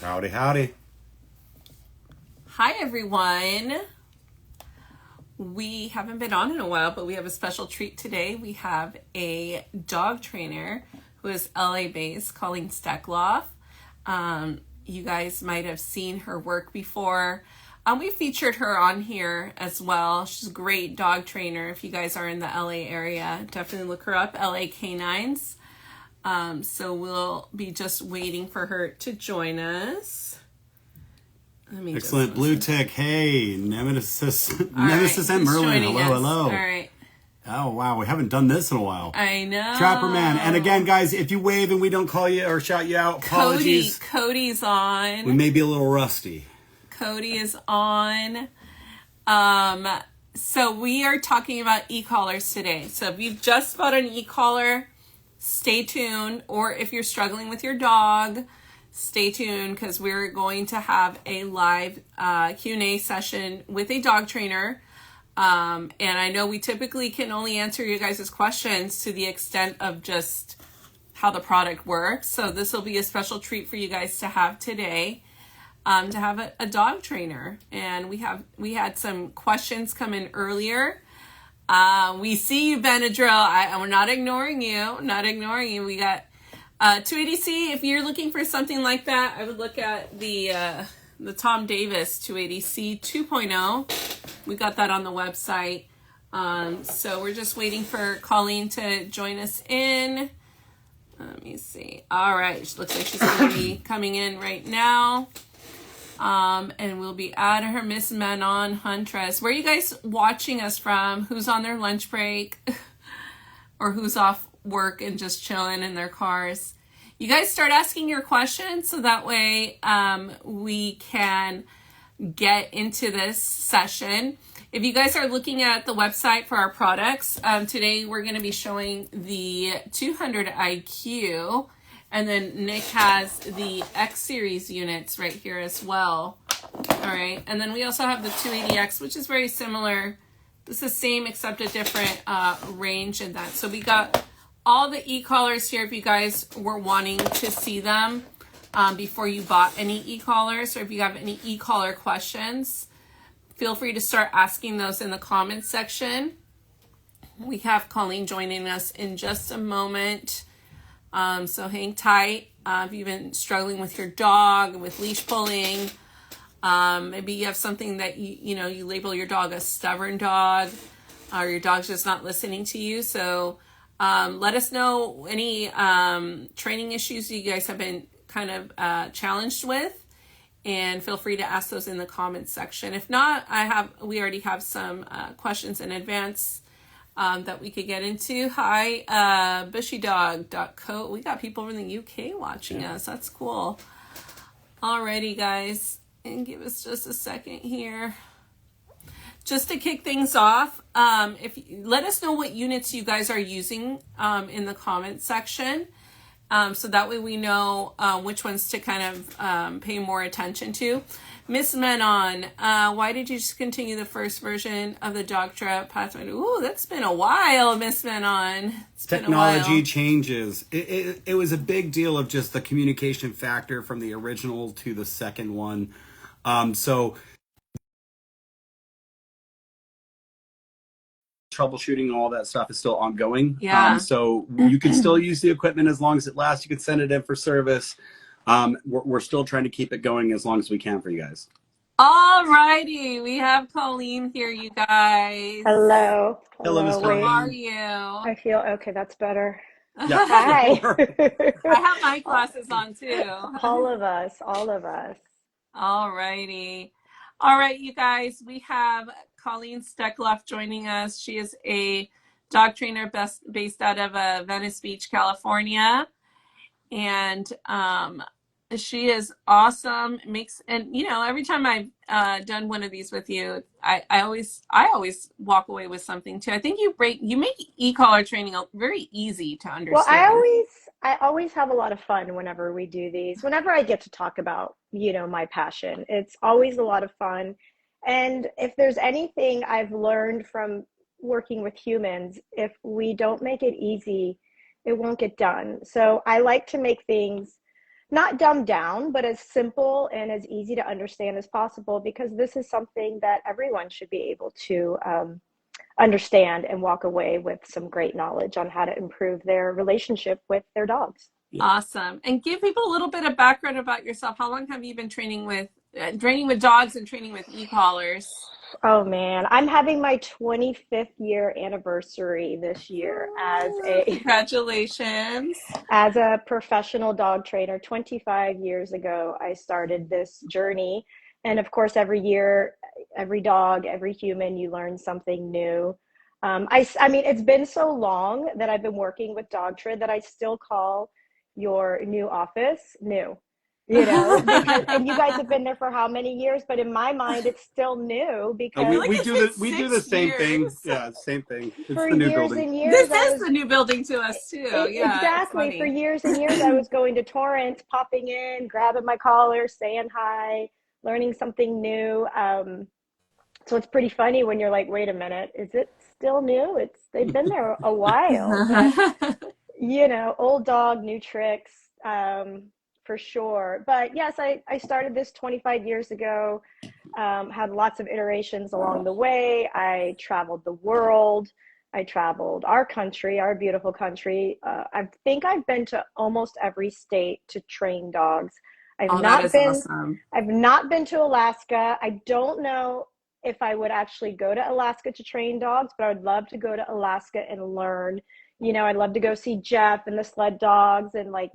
Howdy, howdy. Hi, everyone. We haven't been on in a while, but we have a special treat today. We have a dog trainer who is LA based, Colleen Steckloff. You guys might have seen her work before. We featured her on here as well. She's a great dog trainer. If you guys are in the LA area, definitely look her up, LA Canines. So we'll be just waiting for her to join us. Excellent. Blue tick. Hey, Nemesis and Merlin. Hello. All right. Oh, wow. We haven't done this in a while. I know. Trapper Man. And again, guys, if you wave and we don't call you or shout you out, apologies. Cody's on. We may be a little rusty. Cody is on. So we are talking about e-collars today. So if you've just bought an e-collar, stay tuned. Or if you're struggling with your dog, stay tuned because we're going to have a live Q&A session with a dog trainer. And I know we typically can only answer you guys' questions to the extent of just how the product works. So this will be a special treat for you guys to have today, to have a dog trainer. And we had some questions come in earlier. We see you, Benadryl. We're not ignoring you. We got 280C. If you're looking for something like that, I would look at the Tom Davis 280C 2.0. We got that on the website. So we're just waiting for Colleen to join us in. Let me see. All right. She looks like she's going to be coming in right now. And we'll be adding her, Miss Manon Huntress. Where are you guys watching us from? Who's on their lunch break? Or who's off work and just chilling in their cars? You guys start asking your questions so that way we can get into this session. If you guys are looking at the website for our products, today we're going to be showing the 200 IQ, and then Nick has the X series units right here as well. All right, and then we also have the 280X, which is very similar. It's the same except a different range in that. So we got all the e-collars here if you guys were wanting to see them before you bought any e-collars, or if you have any e-collar questions, feel free to start asking those in the comments section. We have Colleen joining us in just a moment. So hang tight. If you've been struggling with your dog, with leash pulling, maybe you have something that you label your dog a stubborn dog, or your dog's just not listening to you. So let us know any training issues you guys have been kind of challenged with, and feel free to ask those in the comments section. If not, we already have some questions in advance that we could get into. Hi, bushydog.co. We got people from the UK watching us. That's cool. Alrighty, guys, and give us just a second here. Just to kick things off, let us know what units you guys are using in the comment section, so that way we know which ones to kind of pay more attention to. Miss Menon, why did you discontinue the first version of the Dogtra Pathfinder? Ooh, that's been a while, Miss Menon. Technology changes. It was a big deal of just the communication factor from the original to the second one. So troubleshooting, all that stuff is still ongoing. Yeah. So you can still use the equipment as long as it lasts. You can send it in for service. We're still trying to keep it going as long as we can for you guys. All righty. We have Colleen here, you guys. Hello. Hello, Miss Colleen. How are you? I feel okay. That's better. Yeah. Hi. I have my glasses on too. All of us. All righty. All right, you guys, we have Colleen Steckloff joining us. She is a dog trainer based out of Venice Beach, California. And she is awesome. Every time I've done one of these with you, I always walk away with something too. I think you make e-collar training very easy to understand. Well, I always have a lot of fun whenever we do these. Whenever I get to talk about, my passion, it's always a lot of fun. And if there's anything I've learned from working with humans, if we don't make it easy, it won't get done. So I like to make things not dumbed down, but as simple and as easy to understand as possible, because this is something that everyone should be able to understand and walk away with some great knowledge on how to improve their relationship with their dogs. Awesome. And give people a little bit of background about yourself. How long have you been training with dogs and training with e-collars? Oh man, I'm having my 25th year anniversary this year Congratulations. as a professional dog trainer. 25 years ago, I started this journey. And of course, every year, every dog, every human, you learn something new. I mean, it's been so long that I've been working with Dogtra that I still call your new office new, because, and you guys have been there for how many years? But in my mind, it's still new I feel because like it's been We do the 6 same thing. years. Yeah, same thing. It's for the new years building. and years, This I is was the new building to us too. Yeah, it's exactly, for funny. years and years, I was going to Torrance, popping in, grabbing my collar, saying hi, learning something new. So it's pretty funny when you're like, wait a minute, is it still new? They've been there a while, but old dog, new tricks, for sure. But yes, I started this 25 years ago, had lots of iterations along the way. I traveled the world. I traveled our country, our beautiful country. I think I've been to almost every state to train dogs. I've Oh, that not is been, awesome. I've not been to Alaska. I don't know if I would actually go to Alaska to train dogs, but I would love to go to Alaska and learn. I'd love to go see Jeff and the sled dogs and like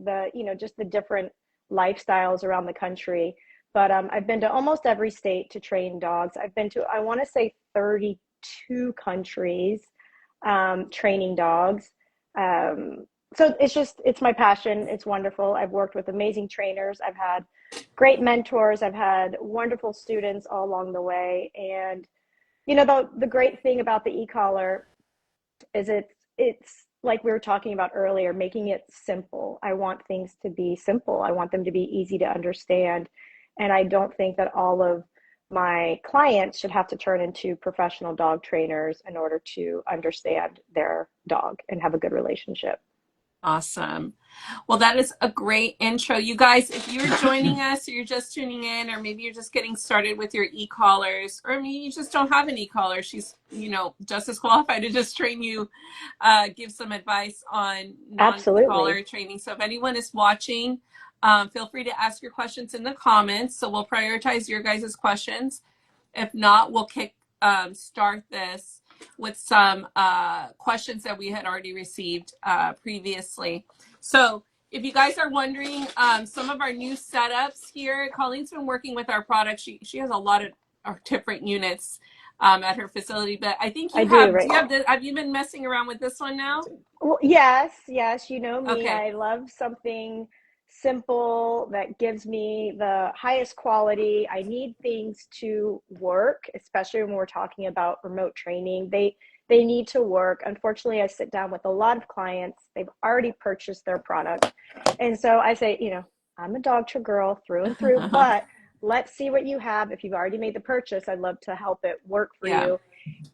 just the different lifestyles around the country. But I've been to almost every state to train dogs. I've been to, I want to say, 32 countries training dogs. So it's my passion. It's wonderful. I've worked with amazing trainers. I've had great mentors. I've had wonderful students all along the way. And, the great thing about the e-collar is it's like we were talking about earlier, making it simple. I want things to be simple. I want them to be easy to understand. And I don't think that all of my clients should have to turn into professional dog trainers in order to understand their dog and have a good relationship. Awesome. Well, that is a great intro. You guys, if you're joining us or you're just tuning in, or maybe you're just getting started with your e-collars, or maybe you just don't have an e-collar, she's, just as qualified to just train you, give some advice on Absolutely. non-e-collar training. So if anyone is watching, feel free to ask your questions in the comments. So we'll prioritize your guys' questions. If not, we'll start this with some questions that we had already received previously. So if you guys are wondering, some of our new setups here, Colleen's been working with our product. She has a lot of different units at her facility, but I think I do, right? have you been messing around with this one now? Well, yes, you know me. Okay. I love something simple that gives me the highest quality. I need things to work, especially when we're talking about remote training. They need to work. Unfortunately, I sit down with a lot of clients. They've already purchased their product. And so I say, I'm a Dogtra girl through and through, but let's see what you have. If you've already made the purchase, I'd love to help it work for Yeah. you.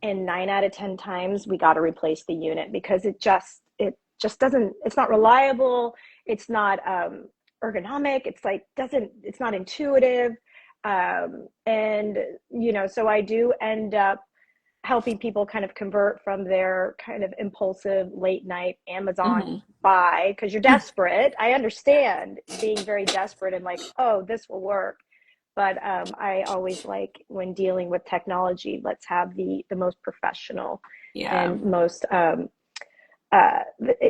And 9 out of 10 times we got to replace the unit because it just doesn't, it's not reliable. It's not ergonomic. It's not intuitive. And so I do end up helping people kind of convert from their kind of impulsive late night Amazon buy, because you're desperate. I understand being very desperate and like, oh, this will work. But I always like, when dealing with technology, let's have the most professional and most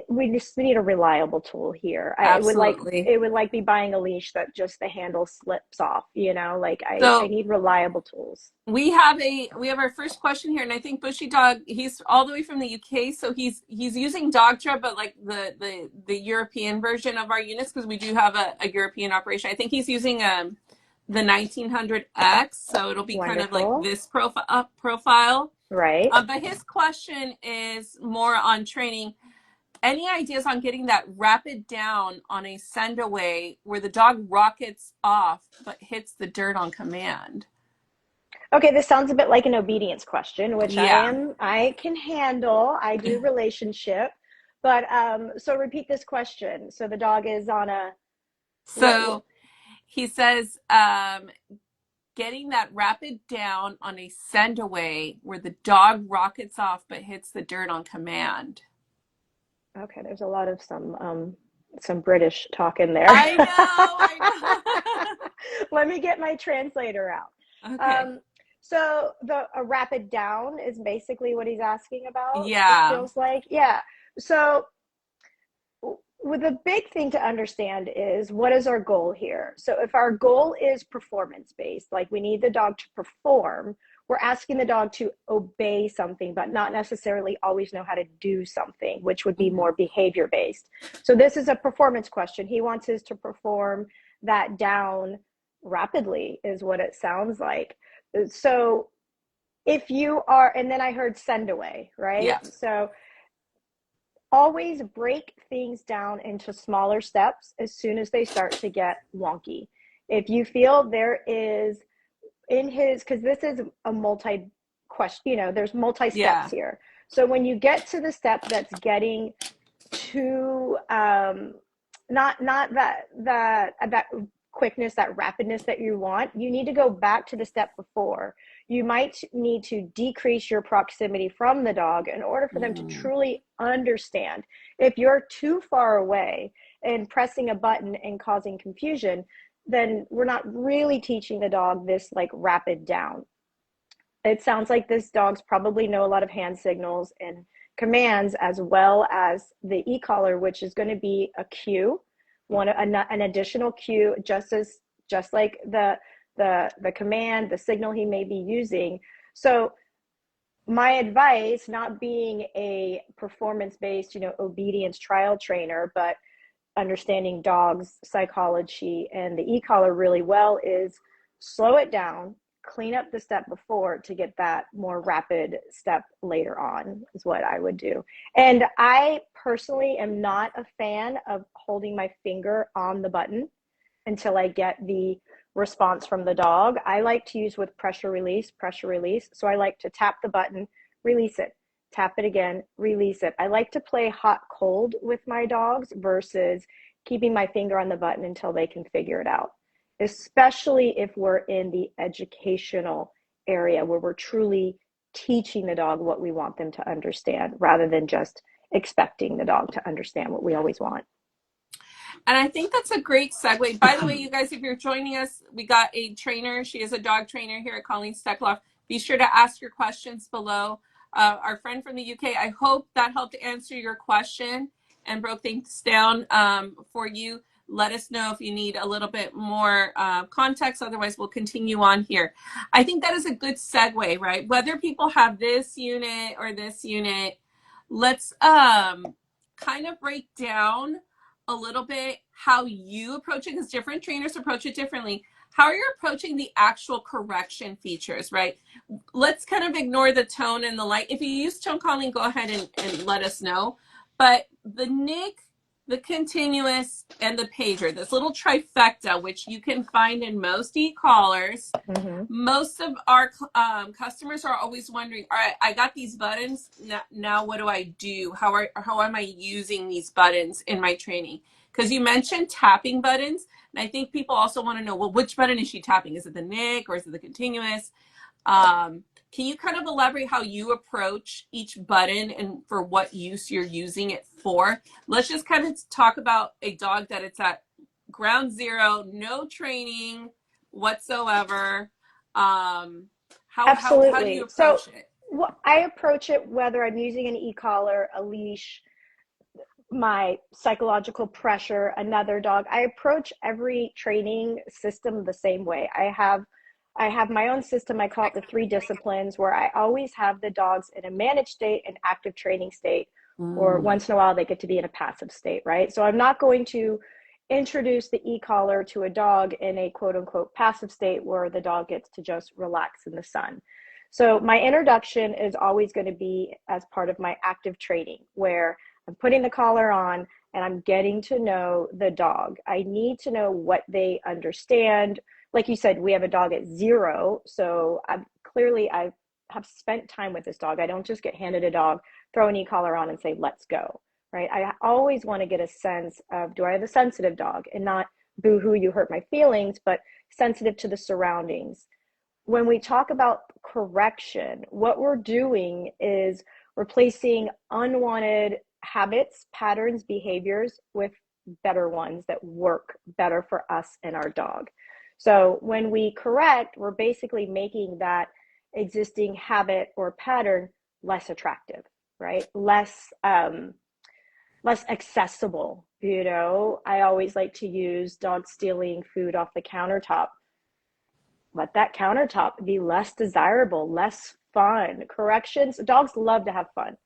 we need a reliable tool here. Absolutely. It would like me buying a leash that just the handle slips off, I So need reliable tools. we have our first question here, and I think Bushy Dog, he's all the way from the UK, so he's using Dogtra, but like the European version of our units, because we do have a European operation. I think he's using the 1900X, so it'll be kind of like Wonderful. this profile. Right. But his question is more on training. Any ideas on getting that rapid down on a send away where the dog rockets off but hits the dirt on command? Okay, this sounds a bit like an obedience question, which Yeah. I can handle. I do relationship. But so repeat this question. So the dog is on a So he says, getting that rapid down on a send away where the dog rockets off but hits the dirt on command. Okay, there's a lot of some British talk in there. I know. Let me get my translator out. Okay. So a rapid down is basically what he's asking about, it Yeah. feels like. Yeah. So with the big thing to understand is, what is our goal here? So if our goal is performance based, like we need the dog to perform, we're asking the dog to obey something, but not necessarily always know how to do something, which would be more behavior based. So this is a performance question. He wants us to perform that down rapidly, is what it sounds like. So if you are, and then I heard send away, right? Yeah. So always break things down into smaller steps as soon as they start to get wonky. If you feel there is in his, because this is a multi question, there's multi steps here. So when you get to the step that's getting to not that quickness, that rapidness that you want, you need to go back to the step before. You might need to decrease your proximity from the dog in order for them to truly understand. If you're too far away and pressing a button and causing confusion, then we're not really teaching the dog this like rapid down. It sounds like this dog's probably know a lot of hand signals and commands, as well as the e-collar, which is going to be a cue, an additional cue, just like the command, the signal he may be using. So my advice, not being a performance-based, obedience trial trainer, but understanding dogs' psychology and the e-collar really well, is slow it down, clean up the step before to get that more rapid step later on, is what I would do. And I personally am not a fan of holding my finger on the button until I get the response from the dog. I like to use with pressure release. So I like to tap the button, release it, tap it again, release it. I like to play hot cold with my dogs versus keeping my finger on the button until they can figure it out, especially if we're in the educational area where we're truly teaching the dog what we want them to understand, rather than just expecting the dog to understand what we always want. And I think that's a great segue. By the way, you guys, if you're joining us, we got a trainer. She is a dog trainer here at Colleen Steckloff. Be sure to ask your questions below. Our friend from the UK, I hope that helped answer your question and broke things down for you. Let us know if you need a little bit more context. Otherwise, we'll continue on here. I think that is a good segue, right? Whether people have this unit or this unit, let's kind of break down a little bit how you approach it, because different trainers approach it differently. How you're approaching the actual correction features, right? Let's kind of ignore the tone and the light. If you use tone, Colleen, go ahead and let us know. But the nick, the continuous, and the pager, this little trifecta, which you can find in most e-collars. Most of our customers are always wondering, all right, I got these buttons. Now what do I do? How am I using these buttons in my training? Because you mentioned tapping buttons. And I think people also want to know, well, which button is she tapping? Is it the nick or is it the continuous? Can you kind of elaborate how you approach each button and for what use you're using it for? Let's just kind of talk about a dog that it's at ground zero, no training whatsoever. Absolutely. How do you approach it? I approach it whether I'm using an e-collar, a leash, my psychological pressure, another dog. I approach every training system the same way. I have my own system. I call it the 3 disciplines, where I always have the dogs in a managed state, an active training state, or once in a while they get to be in a passive state, right? So I'm not going to introduce the e-collar to a dog in a quote unquote passive state where the dog gets to just relax in the sun. So my introduction is always going to be as part of my active training, where I'm putting the collar on and I'm getting to know the dog. I need to know what they understand. Like you said, we have a dog at 0. So I have spent time with this dog. I don't just get handed a dog, throw an e-collar on and say, let's go, right? I always want to get a sense of, do I have a sensitive dog and not boo-hoo, you hurt my feelings, but sensitive to the surroundings. When we talk about correction, what we're doing is replacing unwanted habits, patterns, behaviors with better ones that work better for us and our dog. So when we correct, we're basically making that existing habit or pattern less attractive, right? Less accessible. I always like to use dog stealing food off the countertop. Let that countertop be less desirable, less fun. Corrections, dogs love to have fun.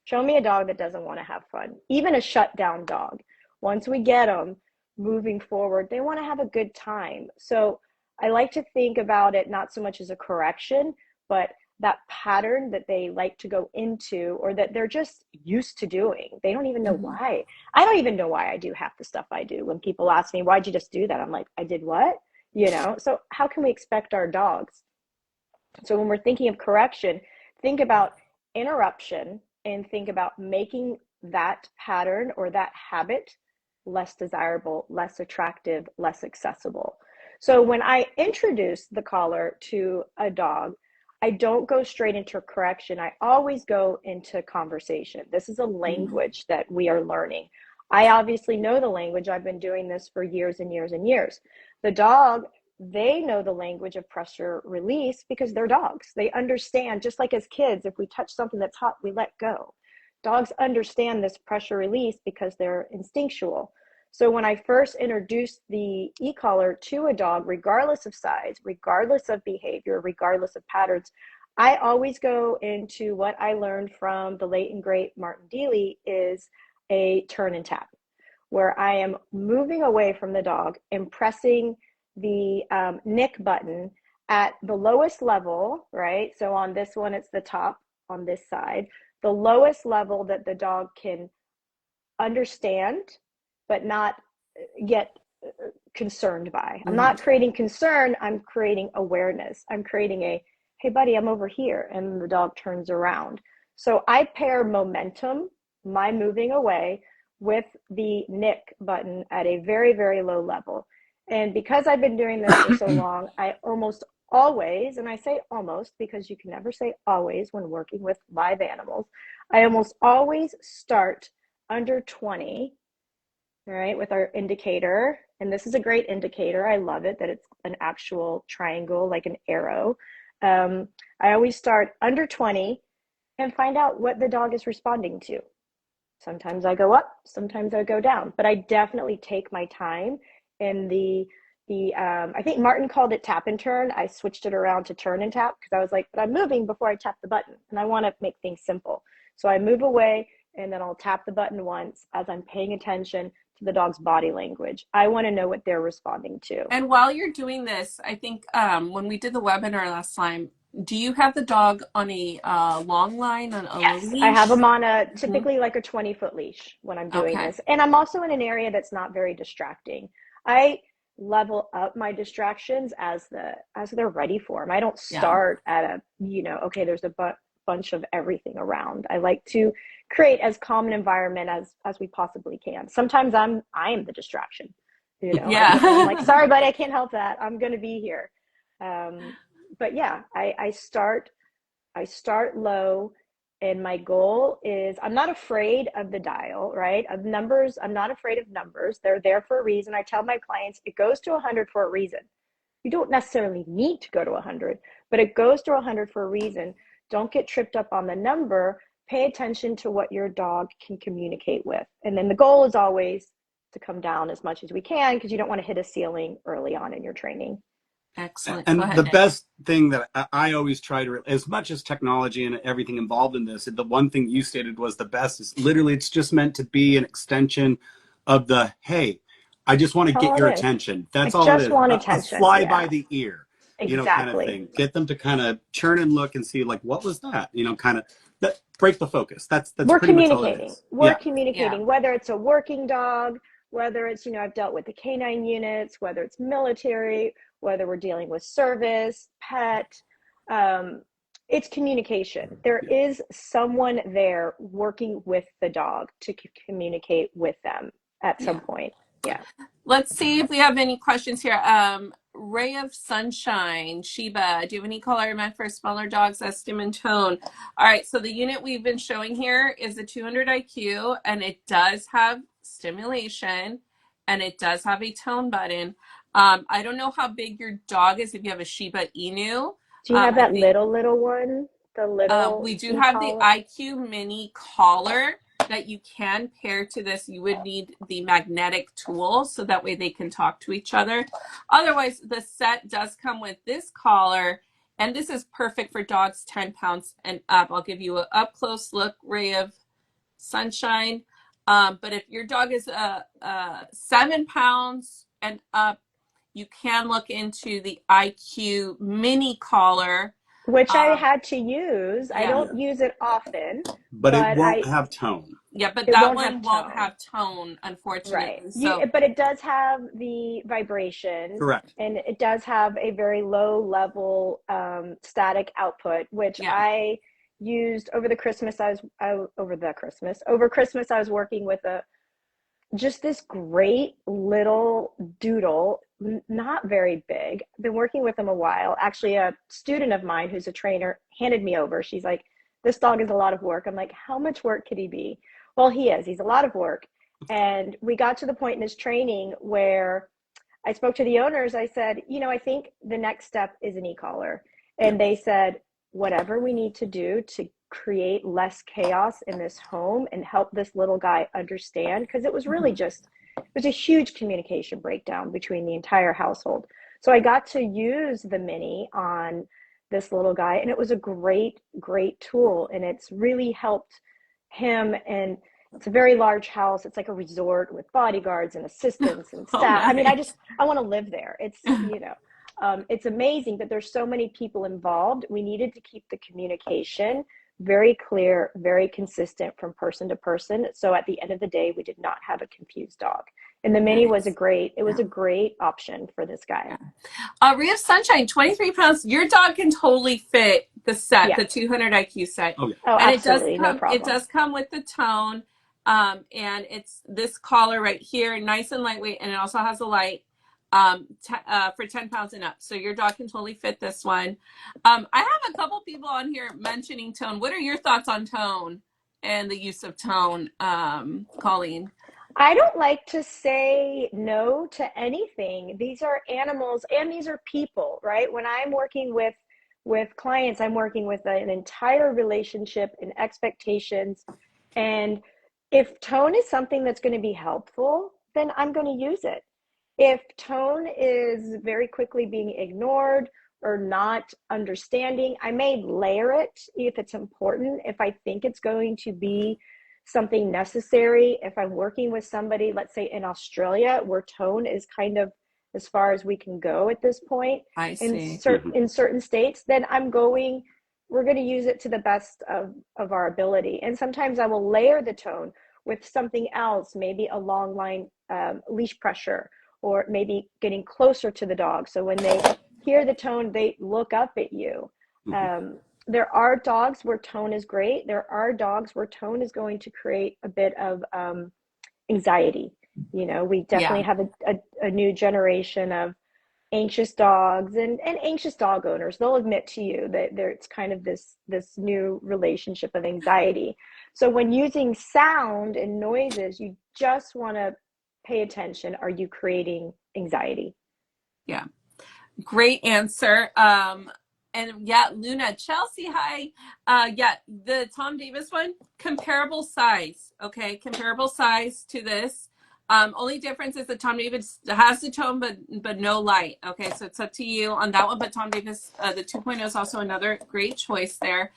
Show me a dog that doesn't want to have fun, even a shut down dog. Once we get them moving forward, they want to have a good time. So I like to think about it not so much as a correction, but that pattern that they like to go into, or that they're just used to doing. They don't even know why. I don't even know why I do half the stuff I do. When people ask me, why'd you just do that? I'm like, I did what? So how can we expect our dogs? So when we're thinking of correction, think about interruption and think about making that pattern or that habit less desirable, less attractive, less accessible. So when I introduce the collar to a dog, I don't go straight into correction. I always go into conversation. This is a language that we are learning. I obviously know the language. I've been doing this for years and years and years. The dog, they know the language of pressure release because they're dogs. They understand, just like as kids, if we touch something that's hot, we let go. Dogs understand this pressure release because they're instinctual. So when I first introduced the e-collar to a dog, regardless of size, regardless of behavior, regardless of patterns, I always go into what I learned from the late and great Martin Deely is a turn and tap, where I am moving away from the dog and pressing the nick button at the lowest level, right? So on this one, it's the top on this side, the lowest level that the dog can understand, but not get concerned by. I'm not creating concern, I'm creating awareness. I'm creating a, hey buddy, I'm over here, and the dog turns around. So I pair momentum, my moving away, with the nick button at a very, very low level. And because I've been doing this for so long, I almost always, and I say almost because you can never say always when working with live animals, I almost always start under 20, all right, with our indicator. And this is a great indicator. I love it that it's an actual triangle, like an arrow. I always start under 20 and find out what the dog is responding to. Sometimes I go up, sometimes I go down, but I definitely take my time. And I think Martin called it tap and turn. I switched it around to turn and tap because I was like, but I'm moving before I tap the button, and I want to make things simple. So I move away, and then I'll tap the button once as I'm paying attention to the dog's body language. I want to know what they're responding to. And while you're doing this, I think when we did the webinar last time, do you have the dog on a long line, on a Yes, leash? I have them on a typically like a 20-foot leash when I'm doing Okay. this. And I'm also in an area that's not very distracting. I level up my distractions as they're ready for them. I don't start at okay, there's a bunch of everything around. I like to create as calm an environment as we possibly can. Sometimes I am the distraction. I'm like, sorry, buddy, I can't help that. I'm going to be here. But yeah, I start low, and my goal is, I'm not afraid of the dial, right? Of numbers. I'm not afraid of numbers. They're there for a reason. I tell my clients it goes to 100 for a reason. You don't necessarily need to go to 100, but it goes to 100 for a reason. Don't get tripped up on the number. Pay attention to what your dog can communicate with. And then the goal is always to come down as much as we can, because you don't want to hit a ceiling early on in your training. Excellent. Go And ahead, the Nick. best thing that I always try to, as much as technology and everything involved in this, the one thing you stated was the best is literally it's just meant to be an extension of the, hey, I just want to That's get all your it is. attention. That's I all it just is. want A attention. fly by Yeah, the ear, kind of exactly. thing. Get them to kind of turn and look and see, like, what was that? Kind of that, break the focus. That's We're pretty much all it communicating. is. We're Yeah. Yeah. communicating, whether it's a working dog, whether it's, I've dealt with the canine units, whether it's military, whether we're dealing with service, pet. It's communication. There is someone there working with the dog to communicate with them at some point. Yeah. Let's see if we have any questions here. Ray of Sunshine, Sheba, do you have any color meant for smaller dogs, stim and tone? All right, so the unit we've been showing here is a 200 IQ, and it does have stimulation, and it does have a tone button. I don't know how big your dog is if you have a Shiba Inu. Do you have I that think little one? The little we do have the e-collar? IQ Mini collar that you can pair to this. You would need the magnetic tool so that way they can talk to each other. Otherwise, the set does come with this collar, and this is perfect for dogs 10 pounds and up. I'll give you an up close look, Ray of Sunshine. But if your dog is 7 pounds and up, you can look into the IQ Mini collar. Which I had to use. I Yeah. don't use it often, But it but won't have tone. Yeah, but it that won't have one won't tone. have tone, Right. unfortunately. So But it does have the vibration, Correct. and it does have a very low level static output, which yeah, I used over the Christmas. Over Christmas I was working with just this great little doodle, not very big. I've been working with him a while. Actually, a student of mine who's a trainer handed me over. She's like, "This dog is a lot of work." I'm like, "How much work could he be?" Well, he is. He's a lot of work. And we got to the point in his training where I spoke to the owners. I said, I think the next step is an e-collar. Yeah. And they said, whatever we need to do to create less chaos in this home and help this little guy understand, because it was really just, it was a huge communication breakdown between the entire household. So I got to use the Mini on this little guy, and it was a great, great tool. And it's really helped him. And it's a very large house. It's like a resort with bodyguards and assistants and oh, staff. I mean, nice. I want to live there. It's amazing, but there's so many people involved. We needed to keep the communication very clear, very consistent from person to person. So at the end of the day, we did not have a confused dog. And the Mini was Nice. a great option for this guy. Ray of Sunshine, 23 pounds. Your dog can totally fit the set, Yeah. the 200 IQ set. Oh, yeah. Oh, And absolutely. No it problem. does come with the tone. And it's this collar right here, nice and lightweight, and it also has a light for 10 pounds and up. So your dog can totally fit this one. I have a couple people on here mentioning tone. What are your thoughts on tone and the use of tone, Colleen? I don't like to say no to anything. These are animals and these are people, right? When I'm working with clients, I'm working with an entire relationship and expectations. And if tone is something that's going to be helpful, then I'm going to use it. If tone is very quickly being ignored or not understanding, I may layer it if it's important, if I think it's going to be something necessary. If I'm working with somebody, let's say in Australia, where tone is kind of as far as we can go at this point I in see. in certain states, then we're going to use it to the best of our ability. And sometimes I will layer the tone with something else, maybe a long line leash pressure, or maybe getting closer to the dog. So when they hear the tone, they look up at you. There are dogs where tone is great. There are dogs where tone is going to create a bit of anxiety. We definitely have a new generation of anxious dogs and anxious dog owners. They'll admit to you that it's kind of this new relationship of anxiety. So when using sound and noises, you just want to pay attention. Are you creating anxiety? Yeah. Great answer. And yeah, Luna, Chelsea, hi. Yeah, the Tom Davis one, comparable size. Okay, comparable size to this. Only difference is that Tom Davis has the tone, but no light. Okay, so it's up to you on that one. But Tom Davis, the 2.0 is also another great choice there.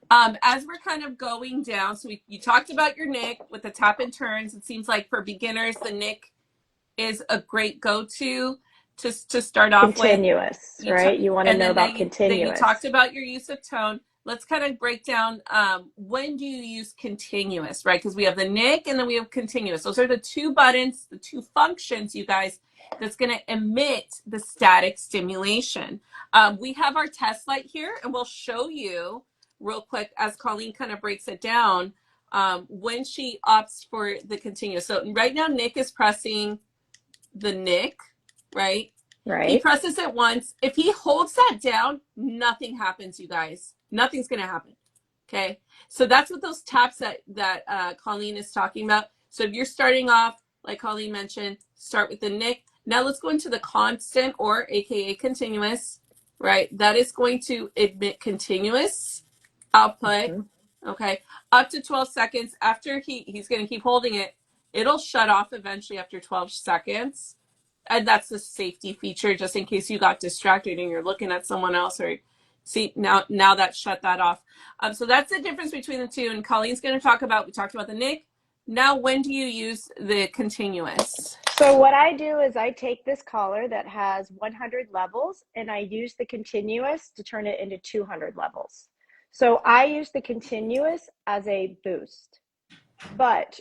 As we're kind of going down, so you talked about your Nick with the tap and turns. It seems like for beginners, the Nick is a great go-to to start off with. Continuous, right? You want to know about Then you talked continuous. about your use of tone. Let's kind of break down when do you use continuous, right? Because we have the Nick and then we have continuous. Those are the two buttons, the two functions, you guys, that's going to emit the static stimulation. We have our test light here, and we'll show you real quick as Colleen kind of breaks it down when she opts for the continuous. So right now, Nick is pressing the nick, right? He Right. presses it once. If he holds that down, nothing happens, you guys. Nothing's going to happen. Okay. So that's what those taps that Colleen is talking about. So if you're starting off, like Colleen mentioned, start with the nick. Now let's go into the constant, or AKA continuous, right? That is going to admit continuous output. Mm-hmm. Okay. Up to 12 seconds. After he's going to keep holding it, it'll shut off eventually after 12 seconds. And that's the safety feature, just in case you got distracted and you're looking at someone else, or see, now that shut that off. So that's the difference between the two. And Colleen's going to we talked about the nick. Now, when do you use the continuous? So what I do is I take this collar that has 100 levels and I use the continuous to turn it into 200 levels. So I use the continuous as a boost, but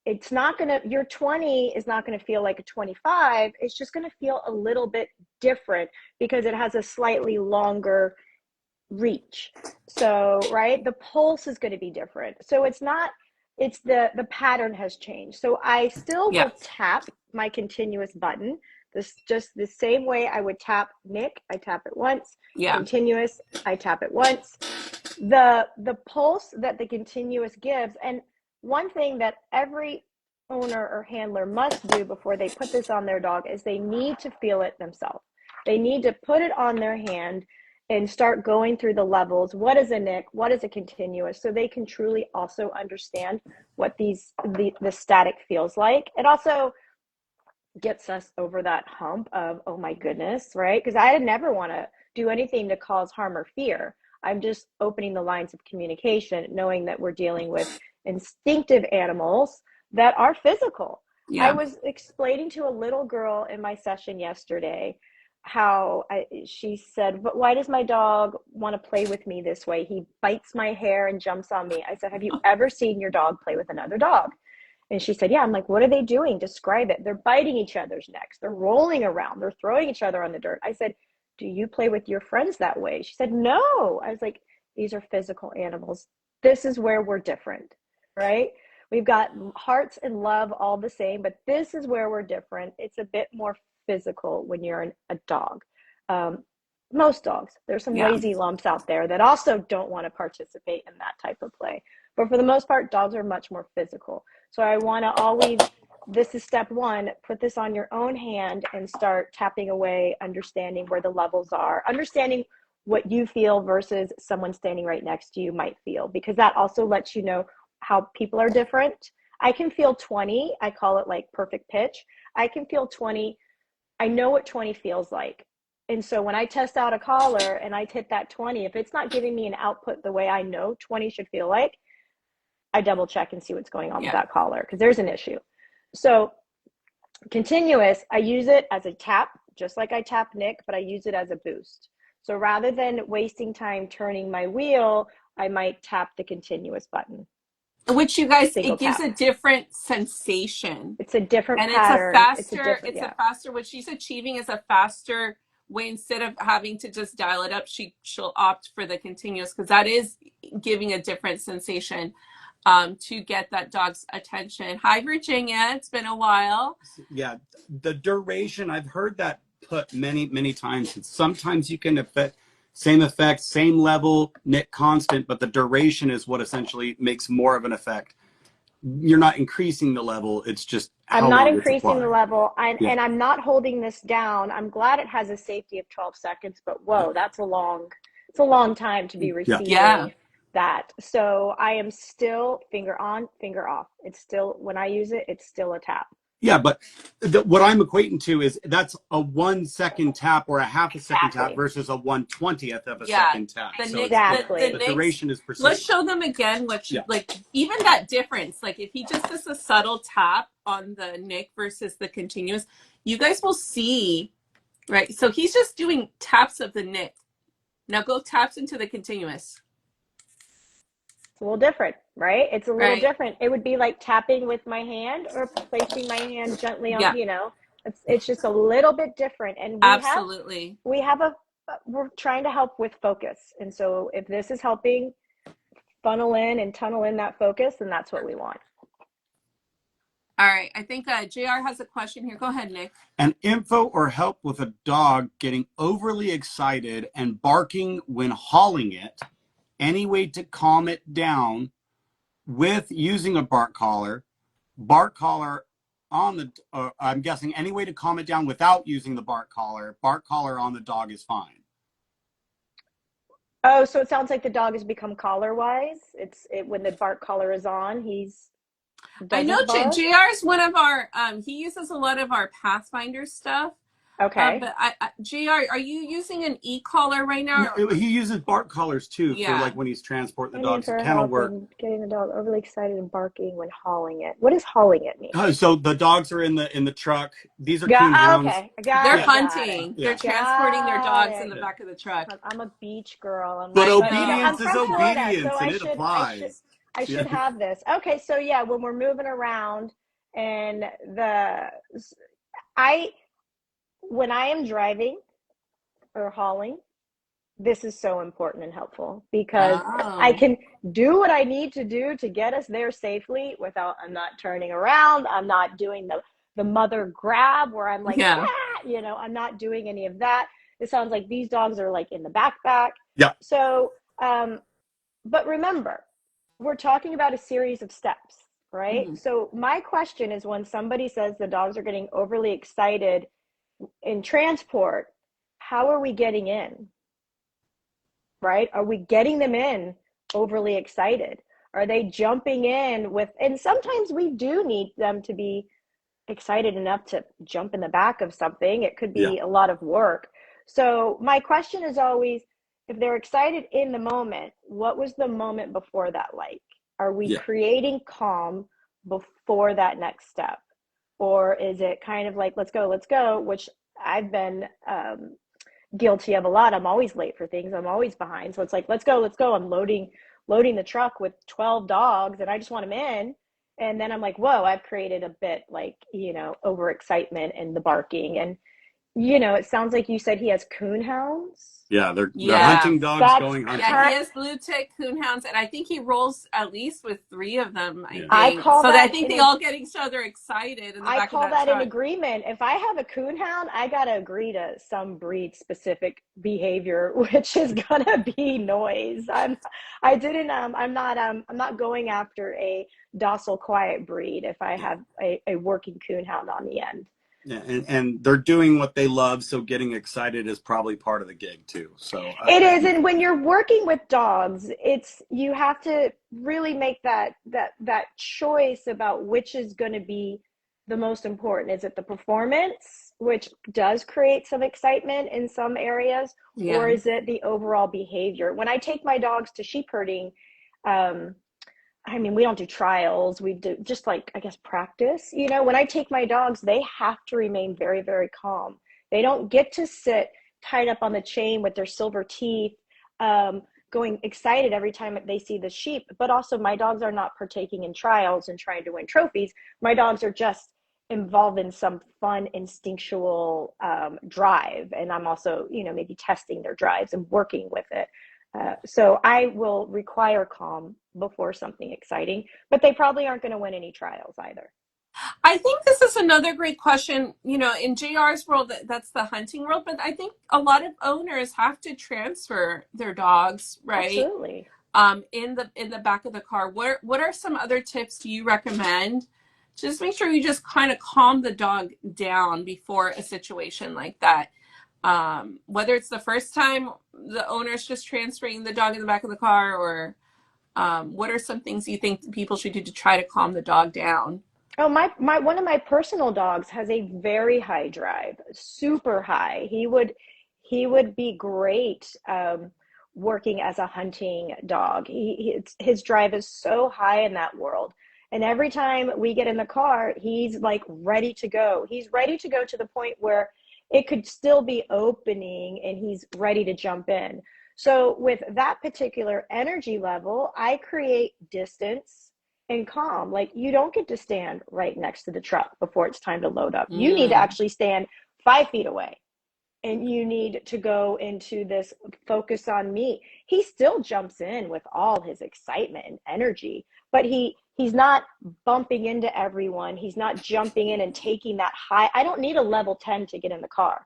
it's not going to, your 20 is not going to feel like a 25. It's just going to feel a little bit different because it has a slightly longer reach. So, right, the pulse is going to be different. So it's not, it's the pattern has changed. So I still Yeah. will tap my continuous button, this just the same way I would tap nick. I tap it once. Yeah. Continuous, I tap it once. The pulse that the continuous gives, and one thing that every owner or handler must do before they put this on their dog is they need to feel it themselves. They need to put it on their hand and start going through the levels. What is a nick? What is a continuous? So they can truly also understand what the static feels like. It also gets us over that hump of, oh my goodness, right? Because I never want to do anything to cause harm or fear. I'm just opening the lines of communication, knowing that we're dealing with instinctive animals that are physical. Yeah. I was explaining to a little girl in my session yesterday how she said, but why does my dog want to play with me this way? He bites my hair and jumps on me. I said, have you ever seen your dog play with another dog? And she said, yeah. I'm like, what are they doing? Describe it. They're biting each other's necks. They're rolling around. They're throwing each other on the dirt. I said, do you play with your friends that way? She said, no. I was like, these are physical animals. This is where we're different, right? We've got hearts and love all the same, but this is where we're different. It's a bit more physical when you're a dog. Most dogs, there's some lazy lumps out there that also don't want to participate in that type of play. But for the most part, dogs are much more physical. So I want to always, this is step one, put this on your own hand and start tapping away, understanding where the levels are, understanding what you feel versus someone standing right next to you might feel, because that also lets you know how people are different. I can feel 20, I call it like perfect pitch. I can feel 20. I know what 20 feels like. And so when I test out a collar and I hit that 20, if it's not giving me an output the way I know 20 should feel like, I double check and see what's going on with that collar, because there's an issue. So continuous, I use it as a tap, just like I tap nick, but I use it as a boost. So rather than wasting time turning my wheel, I might tap the continuous button. Which, you guys, Single it gives tap. a different sensation. It's a different And pattern. it's a faster, what she's achieving is a faster way. Instead of having to just dial it up, she'll opt for the continuous, because that is giving a different sensation to get that dog's attention. Hi, Virginia. It's been a while. Yeah, the duration, I've heard that put many times. Sometimes you can same effect, same level, knit constant, but the duration is what essentially makes more of an effect. You're not increasing the level, it's just I'm not increasing the level, and I'm not holding this down. I'm glad it has a safety of 12 seconds, but whoa, that's it's a long time to be receiving that. So I am still finger on, finger off. It's still, when I use it, it's still a tap. Yeah, but what I'm equating to is that's a 1 second tap or a half a second tap versus a 1/20th of a second tap. So the duration is precise. Let's show them again like even that difference. Like if he just does a subtle tap on the nick versus the continuous, you guys will see, right? So he's just doing taps of the nick. Now go taps into the continuous. It's a little different, right? It's a little different. It would be like tapping with my hand or placing my hand gently on, it's just a little bit different. And we're trying to help with focus. And so if this is helping funnel in and tunnel in that focus, then that's what we want. All right. I think JR has a question here. Go ahead, Nick. And info or help with a dog getting overly excited and barking when hauling it. Any way to calm it down with using a bark collar on the, I'm guessing any way to calm it down without using the bark collar on the dog is fine. Oh, so it sounds like the dog has become collar wise. When the bark collar is on, he's I know doesn't bark. JR is one of our, he uses a lot of our Pathfinder stuff. Okay. But JR, are you using an e-collar right now? No, he uses bark collars too for Yeah. like when he's transporting the Any dogs to for kennel help work. in getting the dog overly excited and barking when hauling it. What does hauling it mean? So the dogs are in the truck. These are coon hounds. Okay, got They're it, got it, hunting. Yeah. They're transporting their got dogs in it. the Yeah. back of the truck. I'm a beach girl. I'm But like, I but know. I'm obedience is from Florida, so obedience, and it applies. I Yeah. should have this. Okay, so yeah, when we're moving around and I when I am driving or hauling, this is so important and helpful because I Oh. can do what I need to do to get us there safely without I'm not turning around. I'm not doing the mother grab where I'm like, Yeah. ah, I'm not doing any of that. It sounds like these dogs are like in the backpack. Yeah. So, but remember, we're talking about a series of steps, right? Mm-hmm. So my question is when somebody says the dogs are getting overly excited in transport, how are we getting in? Right? Are we getting them in overly excited? Are they jumping in with, and sometimes we do need them to be excited enough to jump in the back of something. It could Yeah. be a lot of work. So my question is always, if they're excited in the moment, what was the moment before that like? Are we Yeah. creating calm before that next step? Or is it kind of like, let's go, which I've been guilty of a lot. I'm always late for things. I'm always behind. So it's like, let's go. I'm loading the truck with 12 dogs and I just want them in. And then I'm like, whoa, I've created a bit like, overexcitement and the barking. And, it sounds like you said he has coon hounds. Yeah. They're Yeah. hunting dogs That's going Yeah, hunting. he has blue tick coonhounds, and I think he rolls at least with 3 of them, I Yeah. I think. call So I that think they all get each other excited in the I back of call that that an truck. agreement. If I have a coon hound, I gotta agree to some breed specific behavior, which is gonna be noise. I'm not going after a docile, quiet breed if I Yeah. have a working coon hound on the end. Yeah. And they're doing what they love, so getting excited is probably part of the gig too. So It is, and when you're working with dogs, you have to really make that choice about which is going to be the most important. Is it the performance, which does create some excitement in some areas, or Yeah. is it the overall behavior? When I take my dogs to sheep herding, um, I mean, we don't do trials. We do just like, I guess, practice. When I take my dogs, they have to remain very, very calm. They don't get to sit tied up on the chain with their silver teeth, going excited every time they see the sheep. But also, my dogs are not partaking in trials and trying to win trophies. My dogs are just involved in some fun instinctual drive. And I'm also, maybe testing their drives and working with it. So I will require calm before something exciting, but they probably aren't going to win any trials either. I think this is another great question. In JR's world, that's the hunting world, but I think a lot of owners have to transfer their dogs, right? Absolutely. In the back of the car. What are some other tips do you recommend? Just make sure you just kind of calm the dog down before a situation like that. Whether it's the first time the owner's just transferring the dog in the back of the car, or what are some things you think people should do to try to calm the dog down? Oh, my one of my personal dogs has a very high drive, super high. He would be great working as a hunting dog. His drive is so high in that world. And every time we get in the car, he's like ready to go. He's ready to go to the point where it could still be opening and he's ready to jump in. So with that particular energy level, I create distance and calm. Like you don't get to stand right next to the truck before it's time to load up. You need to Mm. actually stand 5 feet away. and you need to go into this focus on me. He still jumps in with all his excitement and energy, but he's not bumping into everyone. He's not jumping in and taking that high. I don't need a level 10 to get in the car.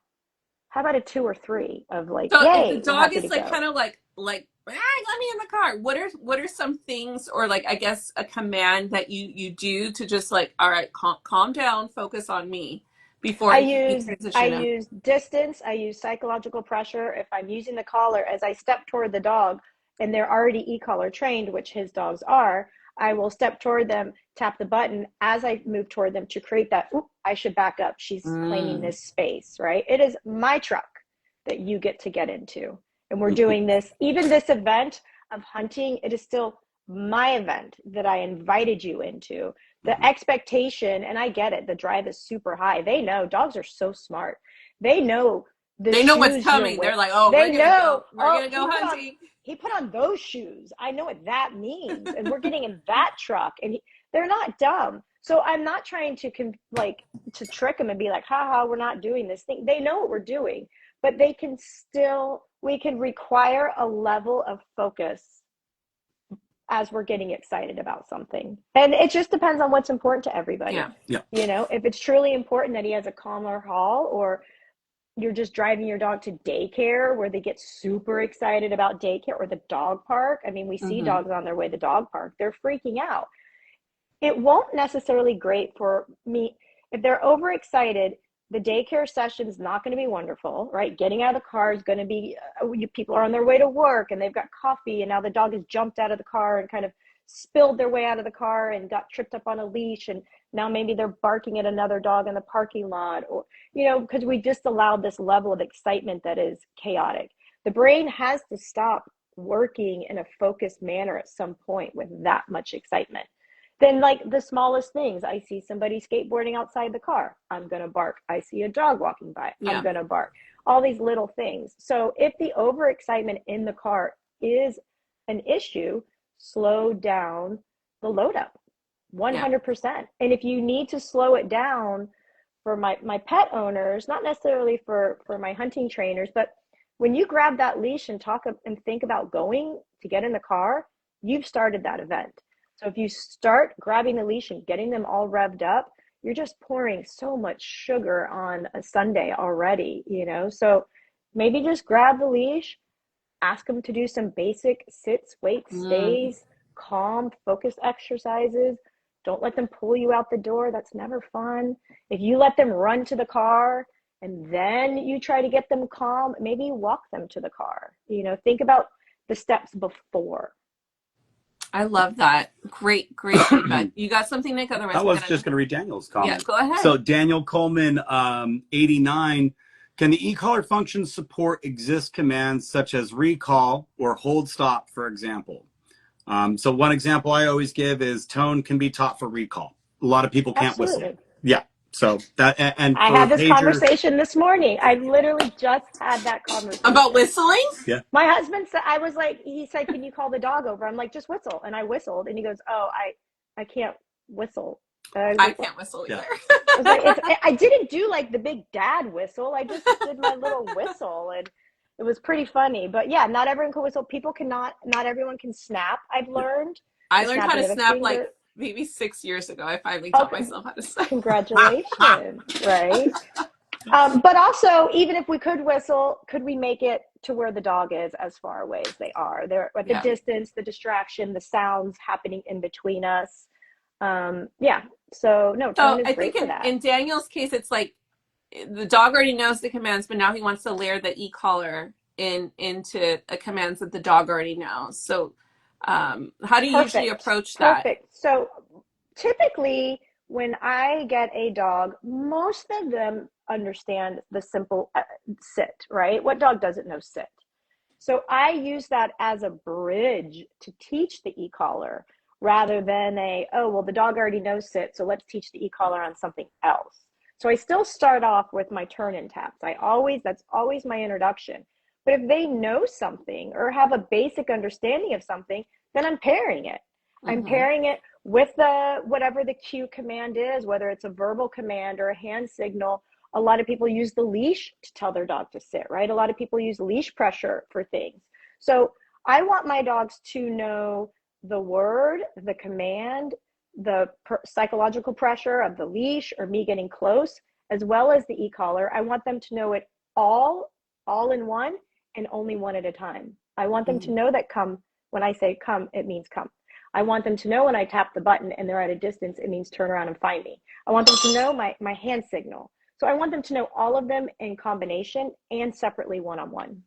How about a 2 or 3 of like, So if the yay, we're dog happy to is like go. kind of like ah, let me in the car. What are some things, or like I guess a command that you do to just like, all right, calm down, focus on me before you I transition him? use distance, I use psychological pressure. If I'm using the collar as I step toward the dog and they're already e-collar trained, which his dogs are, I will step toward them, tap the button as I move toward them to create that, oop, I should back up. She's claiming Mm. this space, right? It is my truck that you get into. And we're Mhm. doing this, even this event of hunting, it is still my event that I invited you into. The Mhm. expectation, and I get it, the drive is super high. They know, dogs are so smart. They know the They know what's shoes you're coming. wearing. They're like, oh, They know, we're oh, gonna go hunting. he put on those shoes. I know what that means. And we're getting in that truck. And they're not dumb. So I'm not trying to to trick them and be like, haha, we're not doing this thing. They know what we're doing, but we can require a level of focus as we're getting excited about something. And it just depends on what's important to everybody. Yeah. Yeah. You know, if it's truly important that he has a calmer haul, or you're just driving your dog to daycare where they get super excited about daycare, or the dog park. I mean, we see Mm-hmm. dogs on their way to the dog park. They're freaking out. It won't necessarily great for me if they're overexcited. The daycare session is not going to be wonderful, right? Getting out of the car is going to be, people are on their way to work and they've got coffee, and now the dog has jumped out of the car and kind of spilled their way out of the car and got tripped up on a leash, and now maybe they're barking at another dog in the parking lot, or because we just allowed this level of excitement that is chaotic. The brain has to stop working in a focused manner at some point with that much excitement. Then, like the smallest things, I see somebody skateboarding outside the car, I'm going to bark. I see a dog walking by, I'm Yeah. going to bark. All these little things. So if the overexcitement in the car is an issue, slow down the load up Yeah. 100%. And if you need to slow it down for my pet owners, not necessarily for my hunting trainers, but when you grab that leash and talk and think about going to get in the car, you've started that event. So if you start grabbing the leash and getting them all revved up, you're just pouring so much sugar on a Sunday already. So maybe just grab the leash, ask them to do some basic sits, waits, Mm. stays, calm, focus exercises. Don't let them pull you out the door. That's never fun. If you let them run to the car and then you try to get them calm, maybe you walk them to the car. Think about the steps before. I love that. Great feedback. You got something, Nick? I Otherwise, we're was gonna. just going to read Daniel's Yeah, comment. go ahead. So Daniel Coleman, 89. Can the e-collar function support exist commands such as recall or hold stop, for example? So one example I always give is tone can be taught for recall. A lot of people can't whistle. Absolutely. Yeah. So that, and I for had this pager, conversation this morning. I literally just had that About conversation. whistling? yeah. My husband said, he said, can you call the dog over? I'm like, just whistle. And I whistled, and he goes, oh, I can't whistle. And I was I like, can't whistle Yeah. either. I was like, I didn't do like the big dad whistle. I just did my little whistle, and it was pretty funny. But yeah, not everyone can whistle. Not everyone can snap. I've Yeah. learned I the learned how to snapping of a snap like finger. maybe 6 years ago. I finally taught Okay, myself how to snap. congratulations, right? But also, even if we could whistle, could we make it to where the dog is as far away as they are? They're at the Yeah. distance, the distraction, the sounds happening in between us. Yeah. So no, tone So is I think great for that. in Daniel's case, it's like the dog already knows the commands, but now he wants to layer the e-collar into commands that the dog already knows. So how do you usually Perfect. approach that? Perfect. So typically, when I get a dog, most of them understand the simple sit, right? What dog doesn't know sit? So I use that as a bridge to teach the e-collar rather than well, the dog already knows sit, so let's teach the e-collar on something else. So I still start off with my turn and taps. That's always my introduction. But if they know something or have a basic understanding of something, then I'm pairing it. I'm Mm-hmm. pairing it with the whatever the cue command is, whether it's a verbal command or a hand signal. A lot of people use the leash to tell their dog to sit, right? A lot of people use leash pressure for things. So I want my dogs to know the word, the command, the psychological pressure of the leash or me getting close, as well as the e-collar. I want them to know it all in one and only one at a time. I want them to know that come, when I say come, it means come. I want them to know when I tap the button and they're at a distance, it means turn around and find me. I want them to know my hand signal. So I want them to know all of them in combination and separately one-on-one.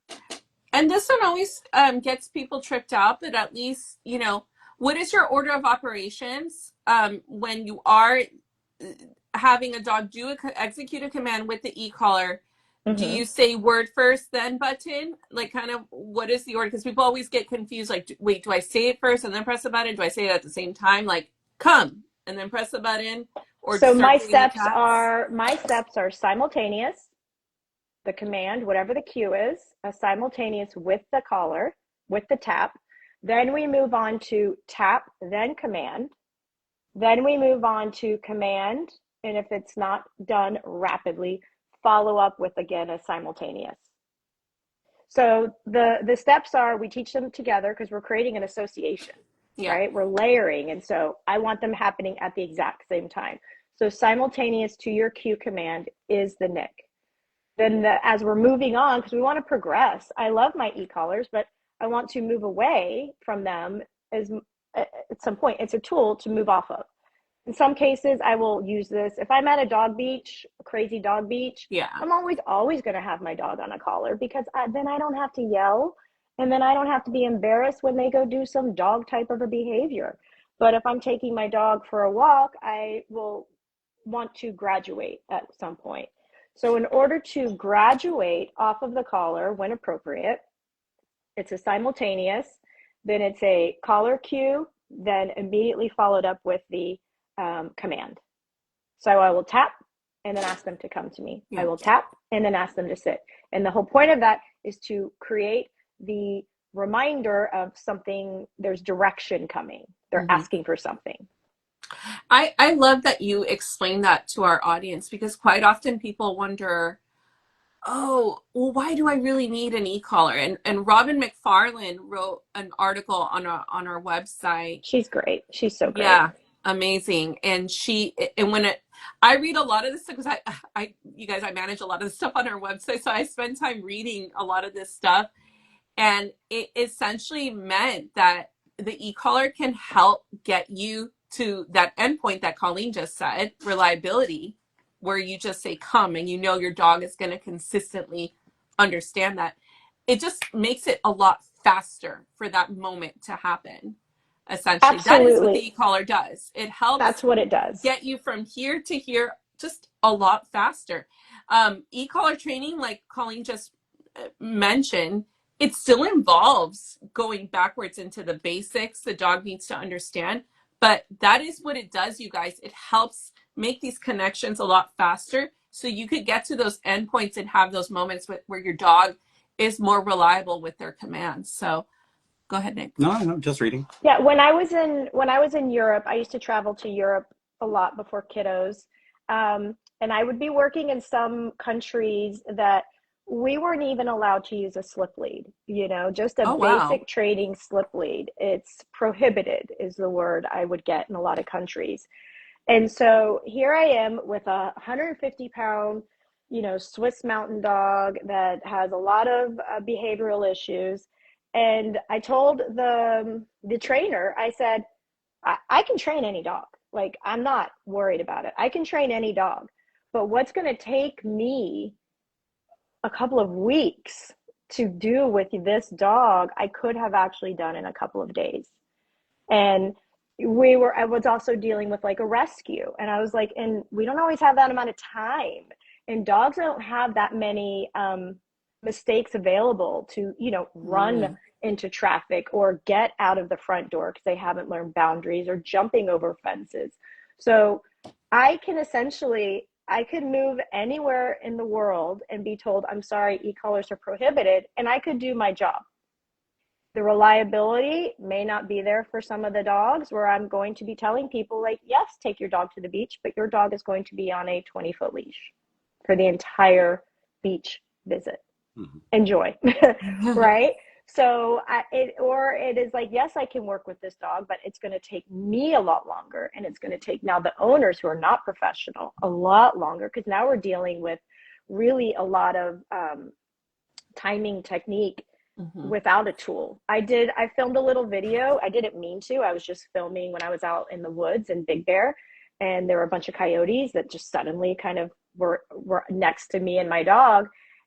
And this one always gets people tripped out, but at least, you know, what is your order of operations when you are having a dog execute a command with the e-collar? Do you say word first, then button? Like, kind of, what is the order? Because people always get confused. Like, wait, do I say it first and then press the button? Do I say it at the same time? Like, come and then press the button, or So start doing the taps? my steps are simultaneous. The command, whatever the cue is, simultaneous with the collar, with the tap. Then we move on to tap, then command. Then we move on to command, and if it's not done rapidly, follow up with, again, a simultaneous. So the steps are, we teach them together because we're creating an association, right? We're layering, and so I want them happening at the exact same time. So simultaneous to your cue command is the nick. Then as we're moving on, because we want to progress, I love my e-collars, but I want to move away from them at some point. It's a tool to move off of. In some cases, I will use this. If I'm at a dog beach, a crazy dog beach, I'm always going to have my dog on a collar because then I don't have to yell, and then I don't have to be embarrassed when they go do some dog type of a behavior. But if I'm taking my dog for a walk, I will want to graduate at some point. So in order to graduate off of the collar when appropriate, it's a simultaneous, then it's a collar cue, then immediately followed up with the command. So I will tap and then ask them to come to me. I will tap and then ask them to sit. And the whole point of that is to create the reminder of something, there's direction coming. They're asking for something. I love that you explain that to our audience, because quite often people wonder, oh, well, why do I really need an e-collar? And Robin McFarland wrote an article on our website. She's great. She's so great. Yeah, amazing. And I read a lot of this stuff because you guys, I manage a lot of the stuff on our website, so I spend time reading a lot of this stuff. And it essentially meant that the e-collar can help get you to that endpoint that Colleen just said, reliability, where you just say come and you know your dog is going to consistently understand that. It just makes it a lot faster for that moment to happen. Essentially, that is what the e-collar does. It helps. That's what it does. Get you from here to here just a lot faster. E-collar training, like Colleen just mentioned, it still involves going backwards into the basics the dog needs to understand, but that is what it does, you guys. It helps make these connections a lot faster so you could get to those endpoints and have those moments where your dog is more reliable with their commands. So go ahead, Nick. No, I'm just reading. Yeah, when I was in Europe, I used to travel to Europe a lot before kiddos, and I would be working in some countries that we weren't even allowed to use a slip lead, just a basic training slip lead. It's prohibited is the word I would get in a lot of countries. And so here I am with a 150-pound, Swiss mountain dog that has a lot of behavioral issues. And I told the trainer, I said, I can train any dog. Like, I'm not worried about it. I can train any dog. But what's going to take me a couple of weeks to do with this dog, I could have actually done in a couple of days. And I was also dealing with like a rescue. And I was like, and we don't always have that amount of time. And dogs don't have that many mistakes available to, run into traffic or get out of the front door because they haven't learned boundaries, or jumping over fences. So I could move anywhere in the world and be told, I'm sorry, e-collars are prohibited, and I could do my job. The reliability may not be there for some of the dogs, where I'm going to be telling people like, yes, take your dog to the beach, but your dog is going to be on a 20-foot leash. for the entire beach visit. Mhm. Enjoy. Right? So it is like, yes, I can work with this dog, but it's going to take me a lot longer, and it's going to take now the owners who are not professional a lot longer, because now we're dealing with really a lot of timing technique without a tool. I filmed a little video. I didn't mean to. I was just filming when I was out in the woods in Big Bear, and there were a bunch of coyotes that just suddenly kind of were next to me and my dog.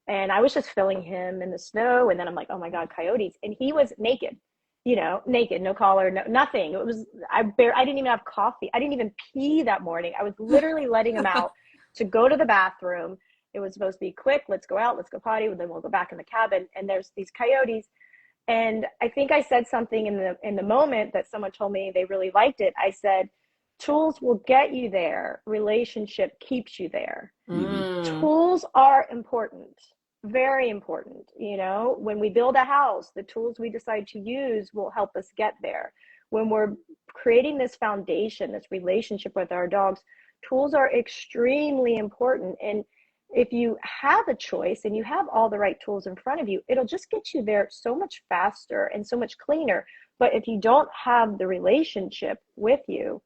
And I was just filling him in the snow. And then I'm like, oh my God, coyotes. And he was naked, naked, no collar, no, nothing. It was, I didn't even have coffee. I didn't even pee that morning. I was literally letting him out to go to the bathroom. It was supposed to be quick. Let's go out, let's go potty. And then we'll go back in the cabin. And there's these coyotes. And I think I said something in the moment that someone told me they really liked it. I said, tools will get you there. Relationship keeps you there. Tools are important. Very important. When we build a house, the tools we decide to use will help us get there. When we're creating this foundation, this relationship with our dogs, tools are extremely important. And if you have a choice and you have all the right tools in front of you, it'll just get you there so much faster and so much cleaner. But if you don't have the relationship with you,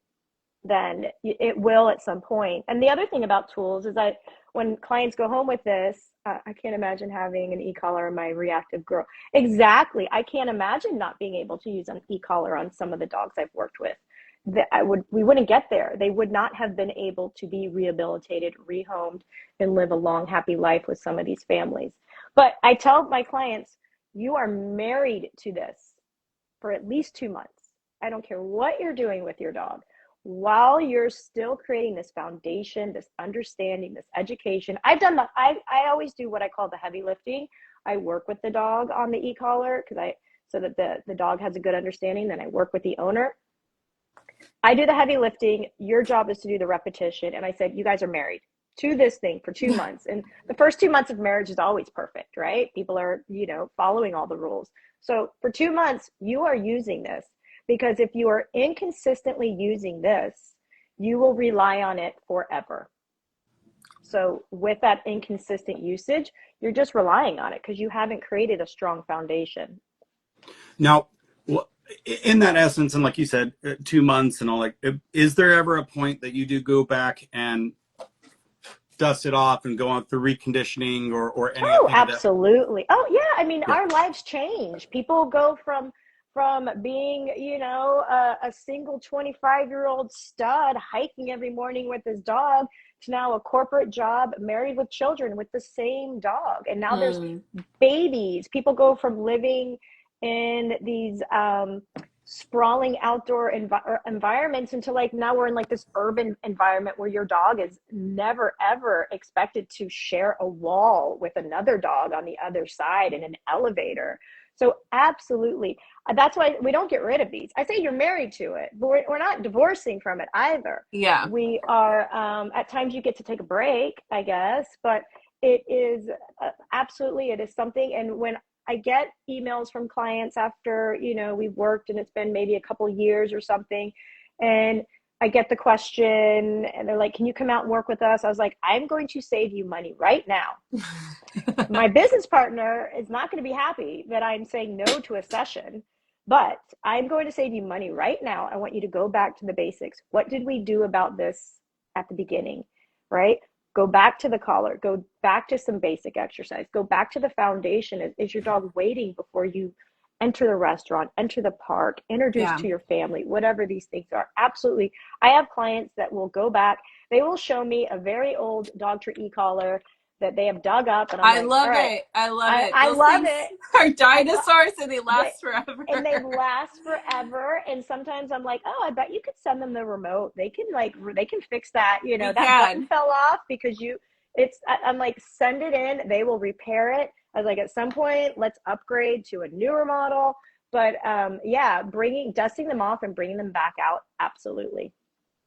then it will at some point. And the other thing about tools is that when clients go home with this, I can't imagine having an e-collar on my reactive girl. Exactly. I can't imagine not being able to use an e-collar on some of the dogs I've worked with. We wouldn't get there. They would not have been able to be rehabilitated, rehomed, and live a long, happy life with some of these families. But I tell my clients, you are married to this for at least 2 months. I don't care what you're doing with your dog. While you're still creating this foundation, this understanding, this education, I always do what I call the heavy lifting. I work with the dog on the e-collar so that the dog has a good understanding. Then I work with the owner. I do the heavy lifting. Your job is to do the repetition. And I said, you guys are married to this thing for 2 months. And the first 2 months of marriage is always perfect, right? People are, following all the rules. So for 2 months, you are using this. Because if you are inconsistently using this, you will rely on it forever. So with that inconsistent usage, you're just relying on it because you haven't created a strong foundation. Now, in that essence, and like you said, 2 months and all, like, is there ever a point that you do go back and dust it off and go on through reconditioning or anything? Oh, absolutely. Oh, yeah. I mean, Yeah. Our lives change. People go from being, a single 25-year-old stud hiking every morning with his dog to now a corporate job, married with children with the same dog. And now there's babies. People go from living in these sprawling outdoor environments into now we're in this urban environment where your dog is never ever expected to share a wall with another dog on the other side in an elevator. So absolutely. That's why we don't get rid of these. I say you're married to it, but we're not divorcing from it either. Yeah. We are, at times you get to take a break, I guess, but it is absolutely, it is something. And when I get emails from clients after, we've worked and it's been maybe a couple of years or something, and I get the question and they're like, can you come out and work with us? I was like, I'm going to save you money right now. My business partner is not going to be happy that I'm saying no to a session, but I'm going to save you money right now. I want you to go back to the basics. What did we do about this at the beginning, right? Go back to the collar, go back to some basic exercise, go back to the foundation. Is your dog waiting before you enter the restaurant, enter the park, introduce to your family, whatever these things are? Absolutely. I have clients that will go back. They will show me a very old Dogtra e-collar that they have dug up. And I love it. I love it. I love it. Are dinosaurs and they last forever. And they last forever. And sometimes I'm like, oh, I bet you could send them the remote. They can they can fix that. That button fell off because I'm like, send it in. They will repair it. I was like, at some point, let's upgrade to a newer model. But dusting them off and bringing them back out. Absolutely.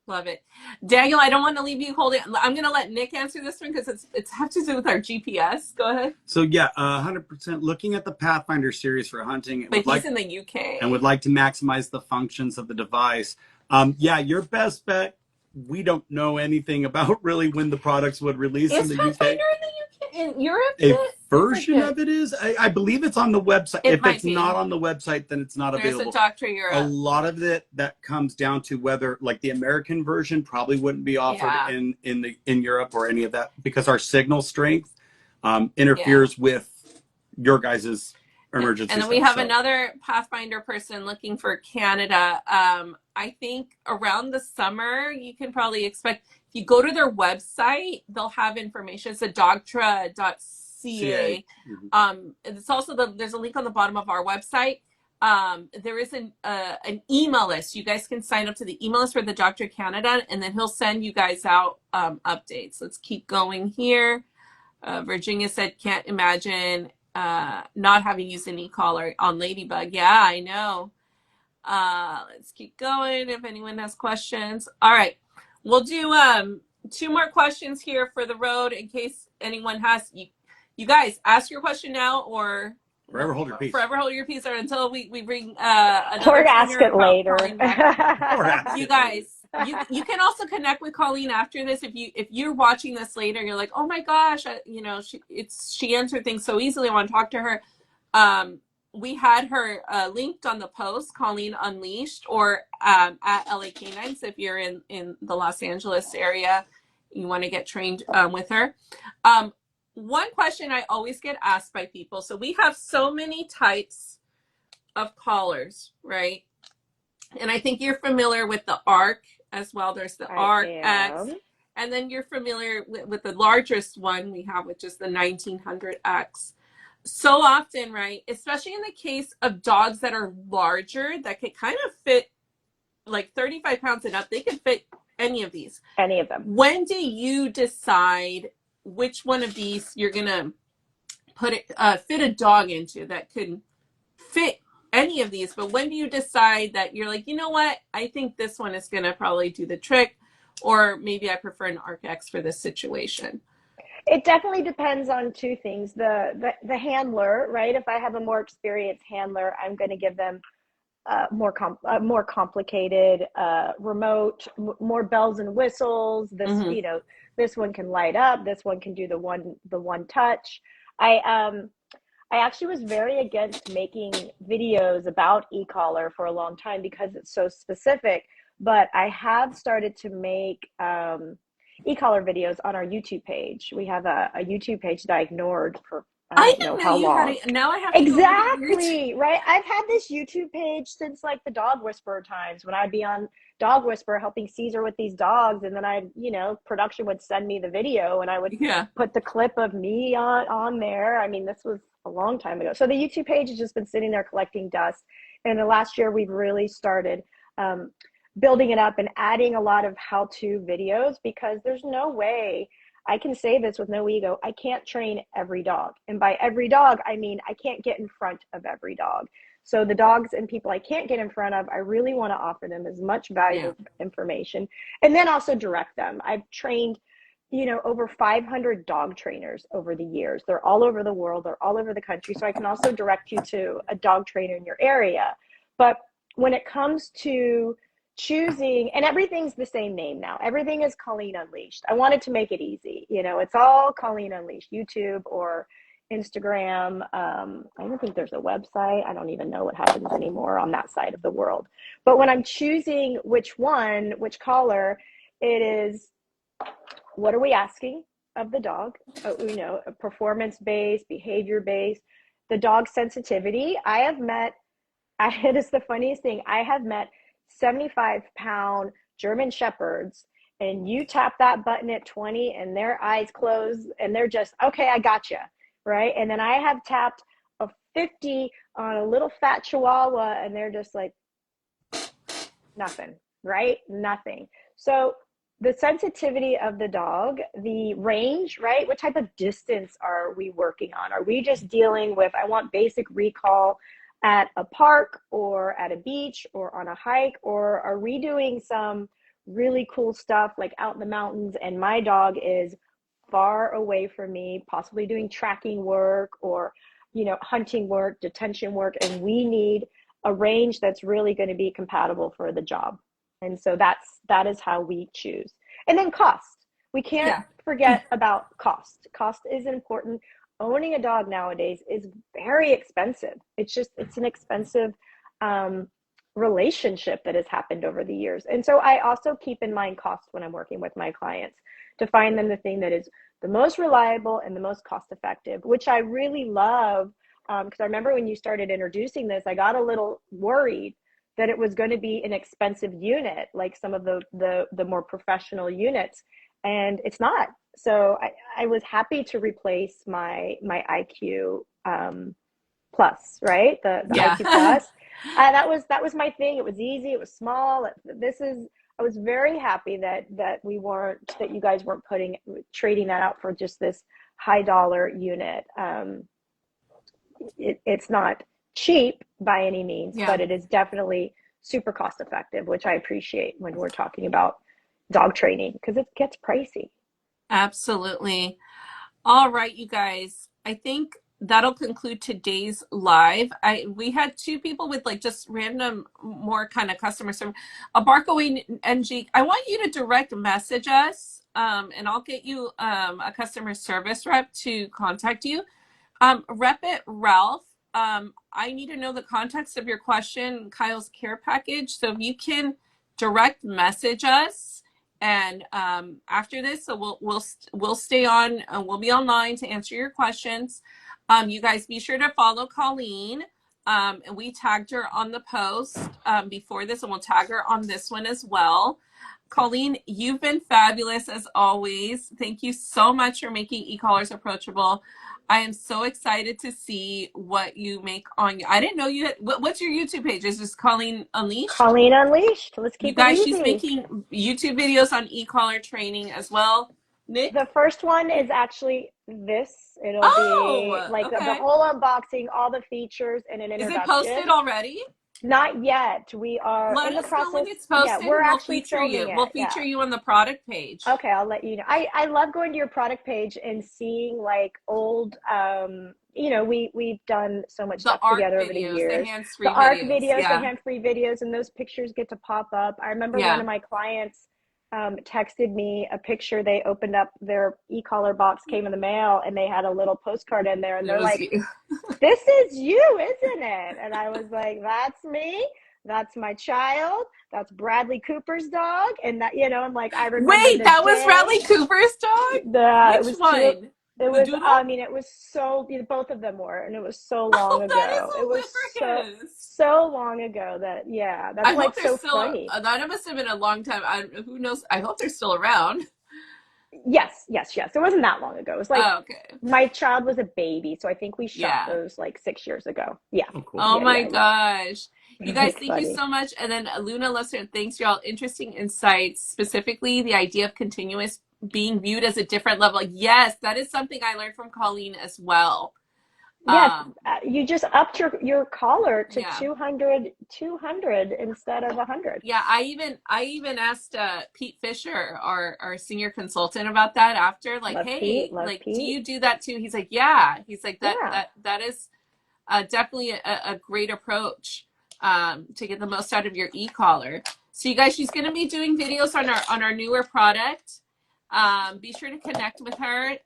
Love it. Daniel, I don't want to leave you holding. I'm going to let Nick answer this one because it's have to do with our GPS. Go ahead. So 100% looking at the Pathfinder series for hunting. But he's in the UK. And would like to maximize the functions of the device. Your best bet we don't know anything about really when the products would release in Is the Pathfinder UK. in the UK, in Europe A yet? I version forget. of it is, I believe it's on the website. It If might it's not be. on the website, then it's not There's a available. Dogtra A Europe. lot of it that comes down to whether, like, the American version probably wouldn't be offered Yeah. in Europe or any of that, because our signal strength Yeah. interferes with your guys's And emergency then we stuff. have So another Pathfinder person looking for Canada. I think around the summer, you can probably expect, if you go to their website, they'll have information. It's a dogtra.ca. Mhm. It's also there's a link on the bottom of our website. There is an email list. You guys can sign up to the email list for the Dr. Canada, and then he'll send you guys out updates. Let's keep going here. Virginia said, can't imagine not having used an e-collar on Ladybug. Yeah, I know. Let's keep going if anyone has questions. All right. We'll do 2 more questions here for the road in case anyone has. You guys, ask your question now or Forever hold your peace. Forever hold your peace or until we bring Or another ask trainer it later. Colleen back. Or ask You it guys, you can also connect with Colleen after this. If you're watching this later, you're like, oh my gosh, she answered things so easily. I want to talk to her. We had her linked on the post, Colleen Unleashed, or at LA Canines if you're in the Los Angeles area, you want to get trained with her. One question I always get asked by people. So we have so many types of collars, right? And I think you're familiar with the ARC as well. There's the ARC X, and then you're familiar with the largest one we have, which is the 1900X. So often, right, especially in the case of dogs that are larger, that can kind of fit like 35 pounds and up, they can fit any of these. Any of them. When do you decide which one of these you're going to fit a dog into that could fit any of these? But when do you decide that you're like, you know what, I think this one is going to probably do the trick, or maybe I prefer an ARC X for this situation? It definitely depends on 2 things. The handler, right? If I have a more experienced handler, I'm going to give them more complicated remote, more bells and whistles. This, Mm-hmm. This one can light up. This one can do the one touch. I actually was very against making videos about e-collar for a long time because it's so specific. But I have started to make e-collar videos on our YouTube page. We have a YouTube page that I ignored for I I don't know didn't know how you had long. it. Now I have to go look at your. Exactly, right? I've had this YouTube page since like the Dog Whisperer times when I'd be on Dog Whisperer helping Caesar with these dogs, and then production would send me the video and I would Yeah. put the clip of me on there. I mean, this was a long time ago. So the YouTube page has just been sitting there collecting dust. And the last year we've really started building it up and adding a lot of how-to videos, because there's no way, I can say this with no ego, I can't train every dog. And by every dog, I mean I can't get in front of every dog. So the dogs and people I can't get in front of, I really want to offer them as much valuable information, and then also direct them. I've trained, over 500 dog trainers over the years. They're all over the world. They're all over the country. So I can also direct you to a dog trainer in your area. But when it comes to choosing, and everything's the same name now. Everything is Colleen Unleashed. I wanted to make it easy. It's all Colleen Unleashed, YouTube or Instagram. I don't think there's a website. I don't even know what happens anymore on that side of the world. But when I'm choosing which collar, it is, what are we asking of the dog? Performance-based, behavior-based, the dog sensitivity. It is the funniest thing. I have met 75-pound German Shepherds, and you tap that button at 20 and their eyes close and they're just, okay, I gotcha, right? And then I have tapped a 50 on a little fat Chihuahua and they're just like, nothing, right? Nothing. So the sensitivity of the dog, the range, right? What type of distance are we working on? Are we just dealing with, I want basic recall at a park or at a beach or on a hike, or are we doing some really cool stuff like out in the mountains and my dog is far away from me, possibly doing tracking work or, hunting work, detention work, and we need a range that's really going to be compatible for the job? And so that is how we choose. And then cost. We can't Yeah. forget about cost. Cost is important. Owning a dog nowadays is very expensive. It's an expensive relationship that has happened over the years. And so I also keep in mind cost when I'm working with my clients to find them the thing that is the most reliable and the most cost effective, which I really love. Because I remember when you started introducing this, I got a little worried that it was going to be an expensive unit, like some of the more professional units, and it's not. So I was happy to replace my IQ plus, right? The Yeah. IQ plus. That was my thing. It was easy. It was small. I was very happy that you guys weren't trading that out for just this high dollar unit. It's not cheap by any means, Yeah. but it is definitely super cost effective, which I appreciate when we're talking about dog training because it gets pricey. Absolutely. All right, you guys. I think that'll conclude today's live. We had two people with like just random more kind of customer service. Barkaway NG, I want you to direct message us, and I'll get you a customer service rep to contact you. Rep it, Ralph. I need to know the context of your question, Kyle's care package. So if you can direct message us, and after this, so we'll stay on. We'll be online to answer your questions. You guys be sure to follow Colleen. And we tagged her on the post before this, and we'll tag her on this one as well. Colleen, you've been fabulous as always. Thank you so much for making e-collars approachable. I am so excited to see what you make on. I didn't know you had. What's your YouTube page? Is this Colleen Unleashed? Colleen Unleashed. Let's You keep it guys, she's easy. making YouTube videos on e-collar training as well. Nick? The first one is actually this. It'll be Oh, like the okay. whole unboxing, all the features, and an Is it introduction. posted already? Not yet. We are Let in the us know when process. it's posted. Yeah, we're We'll actually feature you. filming it. We'll feature you on the product page. Okay, I'll let you know. I love going to your product page and seeing like old we've done so much stuff together over the years. The hands-free The ARC videos, videos, yeah. the hands-free videos, and those pictures get to pop up. I remember one of my clients texted me a picture. They opened up their e-collar box, came in the mail, and they had a little postcard in there, and they're like, "This is you, isn't it?" And I was like, "That's me. That's my child. That's Bradley Cooper's dog." And that, I'm like, I remember. Wait, that was Bradley Cooper's dog? Which one? It was, I mean, it was so, both of them were, and it was so long ago. That is it was so long ago that's I like hope they're so still, funny. That must have been a long time. Who knows? I hope they're still around. Yes. It wasn't that long ago. It was like, okay. My child was a baby, so I think we shot those like 6 years ago. Yeah. Oh, cool. Oh my gosh. You guys, thank funny. you so much. And then Luna Lester, thanks y'all. Interesting insights, specifically the idea of continuous being viewed as a different level. Yes, that is something I learned from Colleen as well. Yeah, you just upped your collar to 200 instead of 100. Yeah, I even asked Pete Fisher, our senior consultant, about that after. Like, Love hey, Pete, love like, Pete. do you do that too? He's like, yeah. He's like, that is definitely a great approach to get the most out of your e-collar. So you guys, she's going to be doing videos on our newer product. Be sure to connect with her.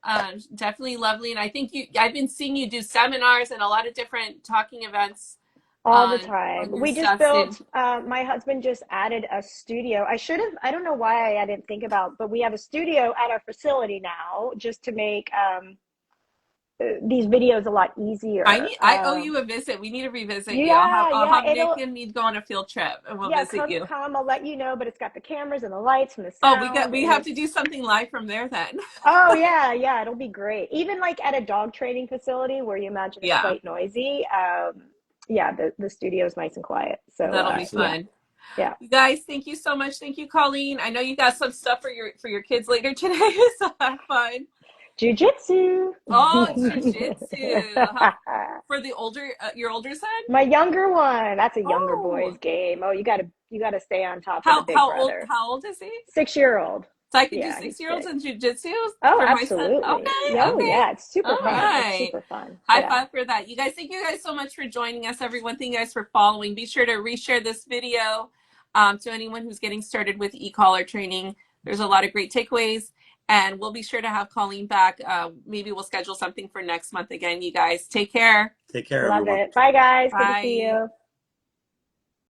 Definitely lovely. And I think I've been seeing you do seminars and a lot of different talking events all the time. We just built, and my husband just added a studio. I don't know why I didn't think about, but we have a studio at our facility now just to make these videos a lot easier. I owe you a visit. We need to revisit you. Yeah, I'll have Nick and me go on a field trip and we'll visit you. Come, I'll let you know, but it's got the cameras and the lights and the sound. Oh, we have to do something live from there then. Oh yeah, it'll be great. Even like at a dog training facility where you imagine it's quite noisy. The studio is nice and quiet. So that'll be fun. Yeah. You guys, thank you so much. Thank you, Colleen. I know you got some stuff for your kids later today, so have fun. Jiu-jitsu. Oh, jiu-jitsu. For the your older son? My younger one. That's a younger boy's game. Oh, you gotta stay on top of the big brother. How old is he? 6-year-old. So I can do 6-year-olds in jiu-jitsu? Oh, absolutely. Okay. Yeah, it's super fun. Right. It's super fun. High five for that. You guys, thank you guys so much for joining us, everyone. Thank you guys for following. Be sure to reshare this video. To anyone who's getting started with e-collar training, there's a lot of great takeaways. And we'll be sure to have Colleen back. Maybe we'll schedule something for next month again, you guys. Take care. Take care, Love everyone. it. Bye, guys. Good to see Bye. you.